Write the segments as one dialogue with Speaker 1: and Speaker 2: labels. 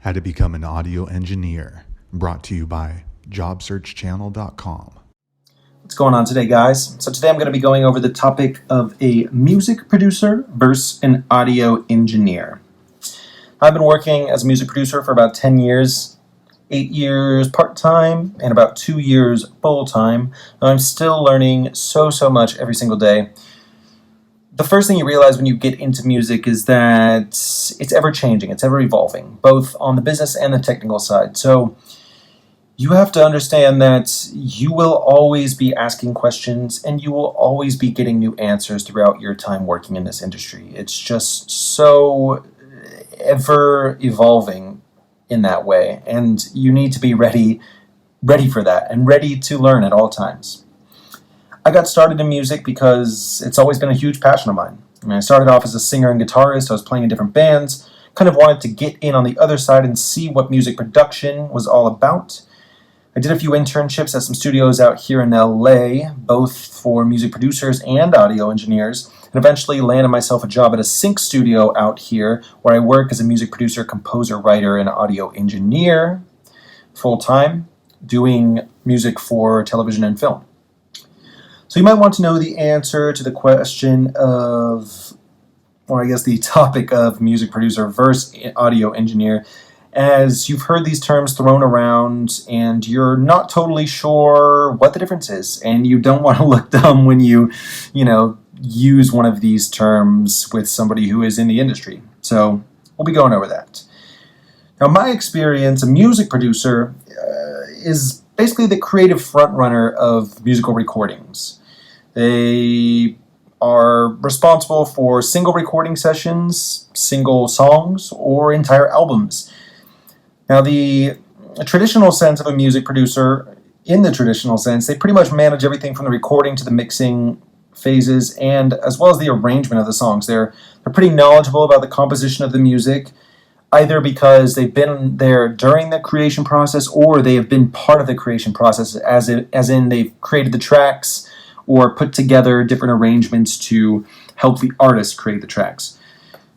Speaker 1: How to become an audio engineer, brought to you by jobsearchchannel.com.
Speaker 2: What's going on today, guys? So today I'm going to be going over the topic of a music producer versus an audio engineer. I've been working as a music producer for about 10 years, 8 years part-time and about 2 years full-time. And I'm still learning so much every single day. The first thing you realize when you get into music is that it's ever-changing, it's ever-evolving, both on the business and the technical side. So you have to understand that you will always be asking questions and you will always be getting new answers throughout your time working in this industry. It's just so ever-evolving in that way, and you need to be ready for that and ready to learn at all times. I got started in music because it's always been a huge passion of mine. I started off as a singer and guitarist. I was playing in different bands, kind of wanted to get in on the other side and see what music production was all about. I did a few internships at some studios out here in LA, both for music producers and audio engineers, and eventually landed myself a job at a sync studio out here where I work as a music producer, composer, writer, and audio engineer full-time, doing music for television and film. So you might want to know the answer to the question of, or I guess the topic of music producer versus audio engineer, as you've heard these terms thrown around and you're not totally sure what the difference is, and you don't want to look dumb when you use one of these terms with somebody who is in the industry. So we'll be going over that. Now, my experience, a music producer is basically the creative frontrunner of musical recordings. They are responsible for single recording sessions, single songs, or entire albums. Now, the traditional sense of a music producer, in the traditional sense, they pretty much manage everything from the recording to the mixing phases, and as well as the arrangement of the songs. They're pretty knowledgeable about the composition of the music, either because they've been there during the creation process or they have been part of the creation process, as in they've created the tracks or put together different arrangements to help the artist create the tracks.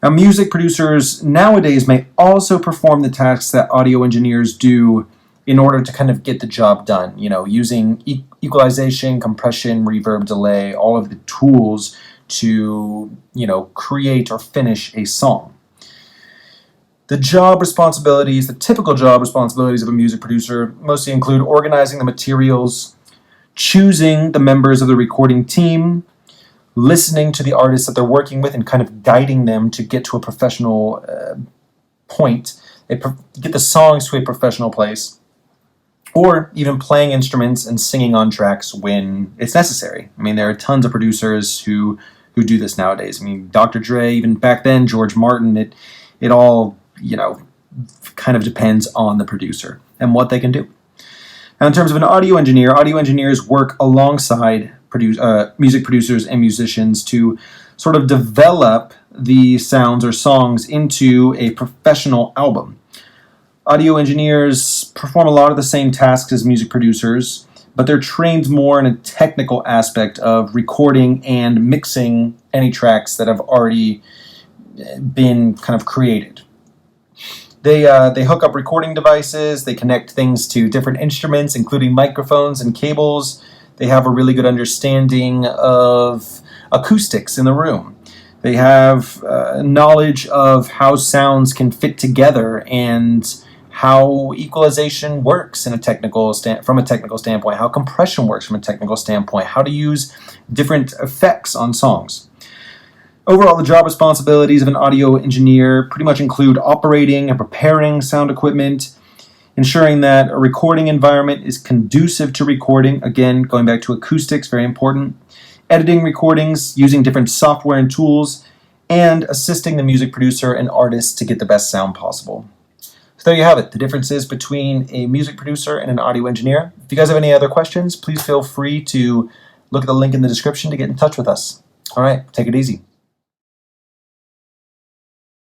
Speaker 2: Now, music producers nowadays may also perform the tasks that audio engineers do in order to kind of get the job done, using equalization, compression, reverb, delay, all of the tools to, create or finish a song. The job responsibilities, the typical job responsibilities of a music producer mostly include organizing the materials, choosing the members of the recording team, listening to the artists that they're working with and kind of guiding them to get to a professional point, get the songs to a professional place, or even playing instruments and singing on tracks when it's necessary. I mean, there are tons of producers who do this nowadays. I mean, Dr. Dre, even back then, George Martin, it all, kind of depends on the producer and what they can do. Now, in terms of an audio engineers work alongside music producers and musicians to sort of develop the sounds or songs into a professional album. Audio engineers perform a lot of the same tasks as music producers, but they're trained more in a technical aspect of recording and mixing any tracks that have already been kind of created. They hook up recording devices, they connect things to different instruments, including microphones and cables. They have a really good understanding of acoustics in the room. They have knowledge of how sounds can fit together and how equalization works from a technical standpoint, how compression works from a technical standpoint, how to use different effects on songs. Overall, the job responsibilities of an audio engineer pretty much include operating and preparing sound equipment, ensuring that a recording environment is conducive to recording, again, going back to acoustics, very important, editing recordings using different software and tools, and assisting the music producer and artist to get the best sound possible. So there you have it, the differences between a music producer and an audio engineer. If you guys have any other questions, please feel free to look at the link in the description to get in touch with us. All right, take it easy.